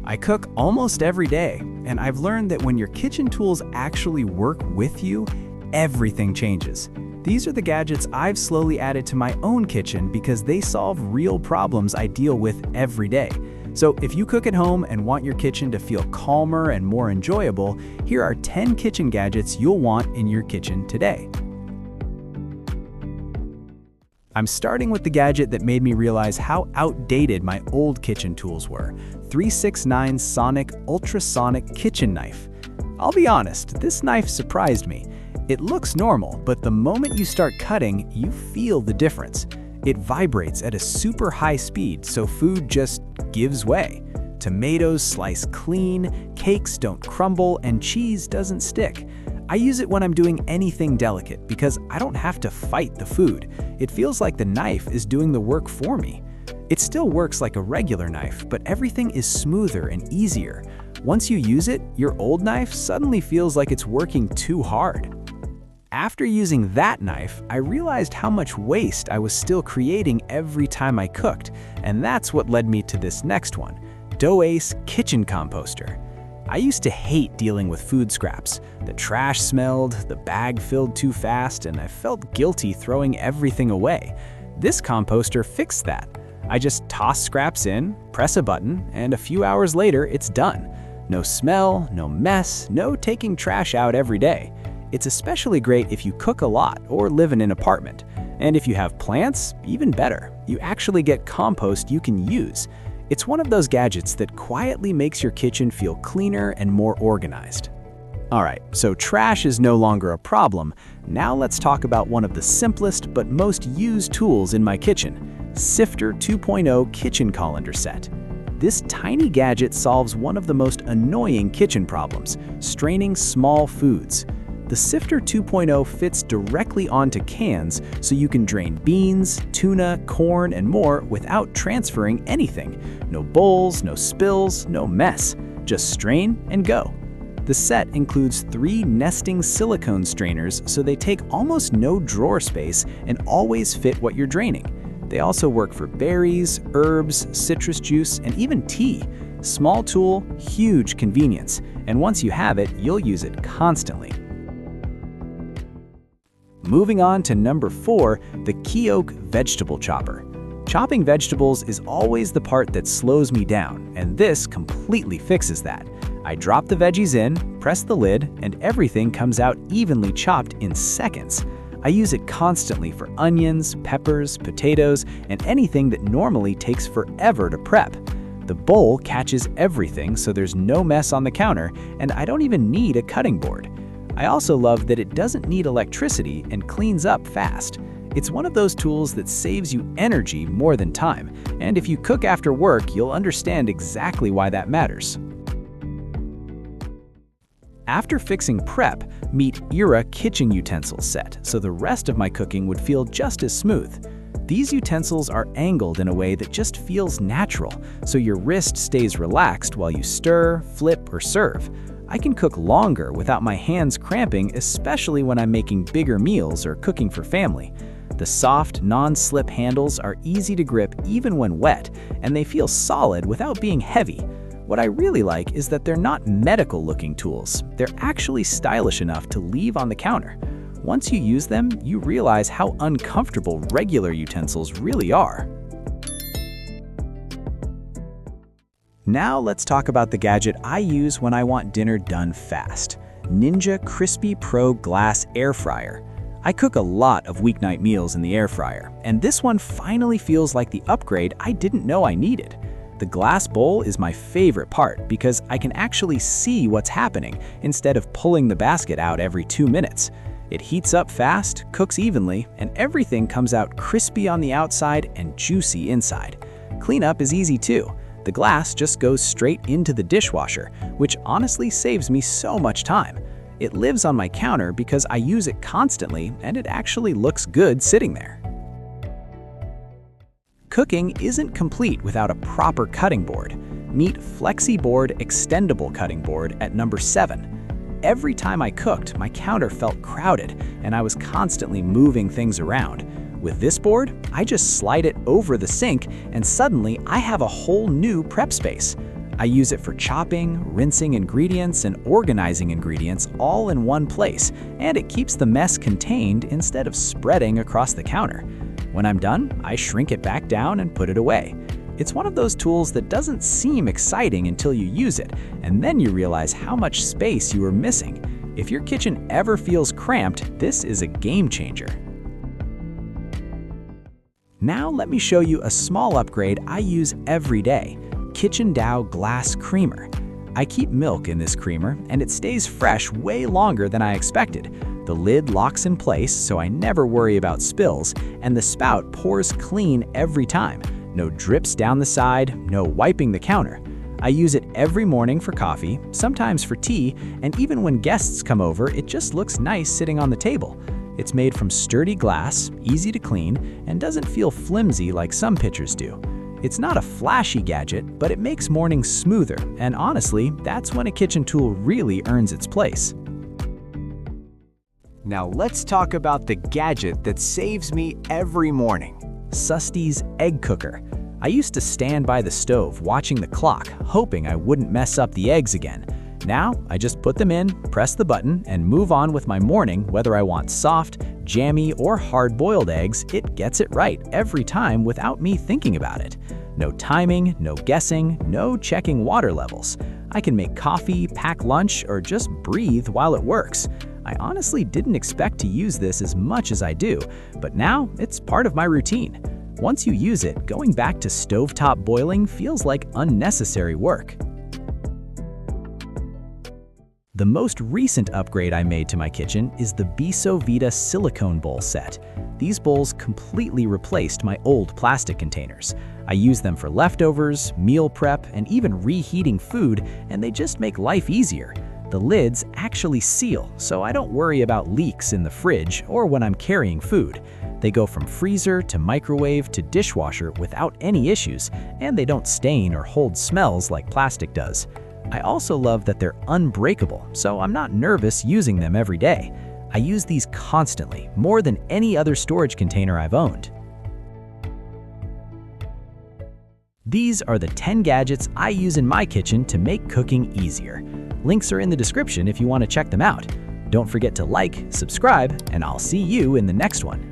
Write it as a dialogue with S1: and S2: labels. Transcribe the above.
S1: I cook almost every day, and I've learned that when your kitchen tools actually work with you, everything changes. These are the gadgets I've slowly added to my own kitchen because they solve real problems I deal with every day. So if you cook at home and want your kitchen to feel calmer and more enjoyable, here are 10 kitchen gadgets you'll want in your kitchen today. I'm starting with the gadget that made me realize how outdated my old kitchen tools were: 369 Sonic Ultrasonic Kitchen Knife. I'll be honest, this knife surprised me. It looks normal, but the moment you start cutting, you feel the difference. It vibrates at a super high speed, so food just gives way. Tomatoes slice clean, cakes don't crumble, and cheese doesn't stick. I use it when I'm doing anything delicate because I don't have to fight the food. It feels like the knife is doing the work for me. It still works like a regular knife, but everything is smoother and easier. Once you use it, your old knife suddenly feels like it's working too hard. After using that knife, I realized how much waste I was still creating every time I cooked, and that's what led me to this next one: Ace Kitchen Composter. I used to hate dealing with food scraps. The trash smelled, the bag filled too fast, and I felt guilty throwing everything away. This composter fixed that. I just toss scraps in, press a button, and a few hours later it's done. No smell, no mess, no taking trash out every day. It's especially great if you cook a lot or live in an apartment. And if you have plants, even better. You actually get compost you can use. It's one of those gadgets that quietly makes your kitchen feel cleaner and more organized. Alright, so trash is no longer a problem. Now let's talk about one of the simplest but most used tools in my kitchen: Sifter 2.0 Kitchen Colander Set. This tiny gadget solves one of the most annoying kitchen problems: straining small foods. The Sifter 2.0 fits directly onto cans, so you can drain beans, tuna, corn, and more without transferring anything. No bowls, no spills, no mess. Just strain and go. The set includes 3 nesting silicone strainers, so they take almost no drawer space and always fit what you're draining. They also work for berries, herbs, citrus juice, and even tea. Small tool, huge convenience. And once you have it, you'll use it constantly. Moving on to number 4, the Kiosk Vegetable Chopper. Chopping vegetables is always the part that slows me down, and this completely fixes that. I drop the veggies in, press the lid, and everything comes out evenly chopped in seconds. I use it constantly for onions, peppers, potatoes, and anything that normally takes forever to prep. The bowl catches everything, so there's no mess on the counter, and I don't even need a cutting board. I also love that it doesn't need electricity and cleans up fast. It's one of those tools that saves you energy more than time, and if you cook after work, you'll understand exactly why that matters. After fixing prep, meet Era Kitchen Utensils Set, so the rest of my cooking would feel just as smooth. These utensils are angled in a way that just feels natural, so your wrist stays relaxed while you stir, flip, or serve. I can cook longer without my hands cramping, especially when I'm making bigger meals or cooking for family. The soft, non-slip handles are easy to grip even when wet, and they feel solid without being heavy. What I really like is that they're not medical-looking tools. They're actually stylish enough to leave on the counter. Once you use them, you realize how uncomfortable regular utensils really are. Now let's talk about the gadget I use when I want dinner done fast: Ninja Crispy Pro Glass Air Fryer. I cook a lot of weeknight meals in the air fryer, and this one finally feels like the upgrade I didn't know I needed. The glass bowl is my favorite part because I can actually see what's happening instead of pulling the basket out every 2 minutes. It heats up fast, cooks evenly, and everything comes out crispy on the outside and juicy inside. Cleanup is easy too. The glass just goes straight into the dishwasher, which honestly saves me so much time. It lives on my counter because I use it constantly, and it actually looks good sitting there. Cooking isn't complete without a proper cutting board. Meet FlexiBoard Extendable Cutting Board at number 7. Every time I cooked, my counter felt crowded, and I was constantly moving things around. With this board, I just slide it over the sink, and suddenly I have a whole new prep space. I use it for chopping, rinsing ingredients, and organizing ingredients all in one place, and it keeps the mess contained instead of spreading across the counter. When I'm done, I shrink it back down and put it away. It's one of those tools that doesn't seem exciting until you use it, and then you realize how much space you are missing. If your kitchen ever feels cramped, this is a game changer. Now let me show you a small upgrade I use every day: Kitchen Dow Glass Creamer. I keep milk in this creamer, and it stays fresh way longer than I expected. The lid locks in place so I never worry about spills, and the spout pours clean every time. No drips down the side, no wiping the counter. I use it every morning for coffee, sometimes for tea, and even when guests come over, it just looks nice sitting on the table. It's made from sturdy glass, easy to clean, and doesn't feel flimsy like some pitchers do. It's not a flashy gadget, but it makes mornings smoother, and honestly, that's when a kitchen tool really earns its place.
S2: Now let's talk about the gadget that saves me every morning.
S1: Susty's egg cooker. I used to stand by the stove watching the clock, hoping I wouldn't mess up the eggs again. Now, I just put them in, press the button, and move on with my morning. Whether I want soft, jammy, or hard-boiled eggs, it gets it right every time without me thinking about it. No timing, no guessing, no checking water levels. I can make coffee, pack lunch, or just breathe while it works. I honestly didn't expect to use this as much as I do, but now it's part of my routine. Once you use it, going back to stovetop boiling feels like unnecessary work. The most recent upgrade I made to my kitchen is the Biso Vita silicone bowl set. These bowls completely replaced my old plastic containers. I use them for leftovers, meal prep, and even reheating food, and they just make life easier. The lids actually seal, so I don't worry about leaks in the fridge or when I'm carrying food. They go from freezer to microwave to dishwasher without any issues, and they don't stain or hold smells like plastic does. I also love that they're unbreakable, so I'm not nervous using them every day. I use these constantly, more than any other storage container I've owned. These are the 10 gadgets I use in my kitchen to make cooking easier. Links are in the description if you want to check them out. Don't forget to like, subscribe, and I'll see you in the next one.